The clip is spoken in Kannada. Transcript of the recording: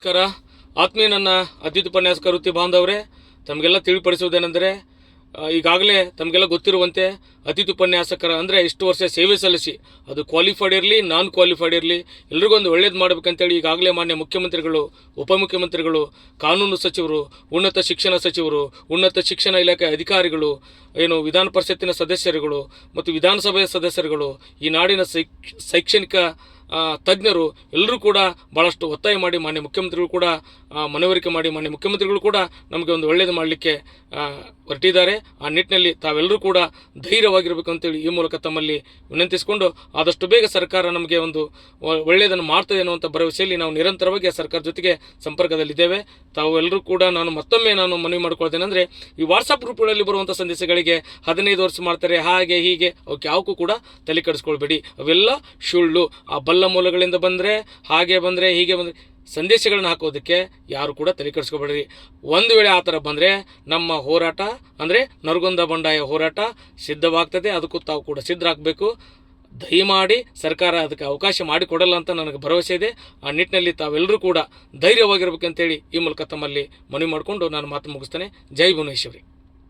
ನಮಸ್ಕಾರ ಆತ್ಮೀಯ ನನ್ನ ಅತಿಥಿ ಉಪನ್ಯಾಸಕ ವೃತ್ತಿ ಬಾಂಧವರೇ, ತಮಗೆಲ್ಲ ತಿಳಿಪಡಿಸುವುದೇನೆಂದರೆ ಈಗಾಗಲೇ ತಮಗೆಲ್ಲ ಗೊತ್ತಿರುವಂತೆ ಅತಿಥಿ ಉಪನ್ಯಾಸಕರ ಅಂದರೆ ಇಷ್ಟು ವರ್ಷ ಸೇವೆ ಸಲ್ಲಿಸಿ ಅದು ಕ್ವಾಲಿಫೈಡ್ ಇರಲಿ ನಾನ್ ಕ್ವಾಲಿಫೈಡ್ ಇರಲಿ ಎಲ್ರಿಗೊಂದು ಒಳ್ಳೇದು ಮಾಡಬೇಕಂತೇಳಿ ಈಗಾಗಲೇ ಮಾನ್ಯ ಮುಖ್ಯಮಂತ್ರಿಗಳು, ಉಪಮುಖ್ಯಮಂತ್ರಿಗಳು, ಕಾನೂನು ಸಚಿವರು, ಉನ್ನತ ಶಿಕ್ಷಣ ಸಚಿವರು, ಉನ್ನತ ಶಿಕ್ಷಣ ಇಲಾಖೆ ಅಧಿಕಾರಿಗಳು, ವಿಧಾನ ಪರಿಷತ್ತಿನ ಸದಸ್ಯರುಗಳು ಮತ್ತು ವಿಧಾನಸಭೆಯ ಸದಸ್ಯರುಗಳು, ಈ ನಾಡಿನ ಶೈಕ್ಷಣಿಕ ತಜ್ಞರು ಎಲ್ಲರೂ ಕೂಡ ಭಾಳಷ್ಟು ಒತ್ತಾಯ ಮಾಡಿ ಮಾನ್ಯ ಮುಖ್ಯಮಂತ್ರಿಗಳು ಕೂಡ ಮನವರಿಕೆ ಮಾಡಿ ಮಾನ್ಯ ಮುಖ್ಯಮಂತ್ರಿಗಳು ಕೂಡ ನಮಗೆ ಒಂದು ಒಳ್ಳೆಯದು ಮಾಡಲಿಕ್ಕೆ ಹೊರಟಿದ್ದಾರೆ. ಆ ನಿಟ್ಟಿನಲ್ಲಿ ತಾವೆಲ್ಲರೂ ಕೂಡ ಧೈರ್ಯವಾಗಿರಬೇಕು ಅಂತೇಳಿ ಈ ಮೂಲಕ ತಮ್ಮಲ್ಲಿ ವಿನಂತಿಸಿಕೊಂಡು ಆದಷ್ಟು ಬೇಗ ಸರ್ಕಾರ ನಮಗೆ ಒಂದು ಒಳ್ಳೆಯದನ್ನು ಮಾಡ್ತದೆ ಅನ್ನುವಂಥ ಭರವಸೆಯಲ್ಲಿ ನಾವು ನಿರಂತರವಾಗಿ ಸರ್ಕಾರ ಜೊತೆಗೆ ಸಂಪರ್ಕದಲ್ಲಿದ್ದೇವೆ. ತಾವೆಲ್ಲರೂ ಕೂಡ ಮತ್ತೊಮ್ಮೆ ಮನವಿ ಮಾಡ್ಕೊಳ್ತೇನೆಂದರೆ, ಈ ವಾಟ್ಸಪ್ ಗ್ರೂಪ್ಗಳಲ್ಲಿ ಬರುವಂಥ ಸಂದೇಶಗಳಿಗೆ 15 ವರ್ಷ ಮಾಡ್ತಾರೆ ಹಾಗೆ ಹೀಗೆ ಅವಕ್ಕೆ ಯಾವಕ್ಕೂ ಕೂಡ ತಲೆ ಕೆಡಿಸ್ಕೊಳ್ಬೇಡಿ. ಅವೆಲ್ಲ ಸುಳ್ಳು. ಆ ಬಲ್ಲ ಮೂಲಗಳಿಂದ ಬಂದರೆ ಹಾಗೆ ಬಂದರೆ ಹೀಗೆ ಬಂದರೆ ಸಂದೇಶಗಳನ್ನ ಹಾಕೋದಕ್ಕೆ ಯಾರು ಕೂಡ ತಲೆ ಕೆಡಿಸ್ಕೊಬೇಡ್ರಿ. ಒಂದು ವೇಳೆ ಆ ಥರ ಬಂದರೆ ನಮ್ಮ ಹೋರಾಟ ಅಂದರೆ ನರಗುಂದ ಬಂಡಾಯ ಹೋರಾಟ ಸಿದ್ಧವಾಗ್ತದೆ. ಅದಕ್ಕೂ ತಾವು ಕೂಡ ಸಿದ್ಧರಾಗಬೇಕು. ದಯಮಾಡಿ ಸರ್ಕಾರ ಅದಕ್ಕೆ ಅವಕಾಶ ಮಾಡಿಕೊಡಲ್ಲ ಅಂತ ನನಗೆ ಭರವಸೆ ಇದೆ. ಆ ನಿಟ್ಟಿನಲ್ಲಿ ತಾವೆಲ್ಲರೂ ಕೂಡ ಧೈರ್ಯವಾಗಿರ್ಬೇಕಂತೇಳಿ ಈ ಮೂಲಕ ತಮ್ಮಲ್ಲಿ ಮನವಿ ಮಾಡಿಕೊಂಡು ನಾನು ಮಾತು ಮುಗಿಸ್ತೇನೆ. ಜೈ ಭುವನೇಶ್ವರಿ.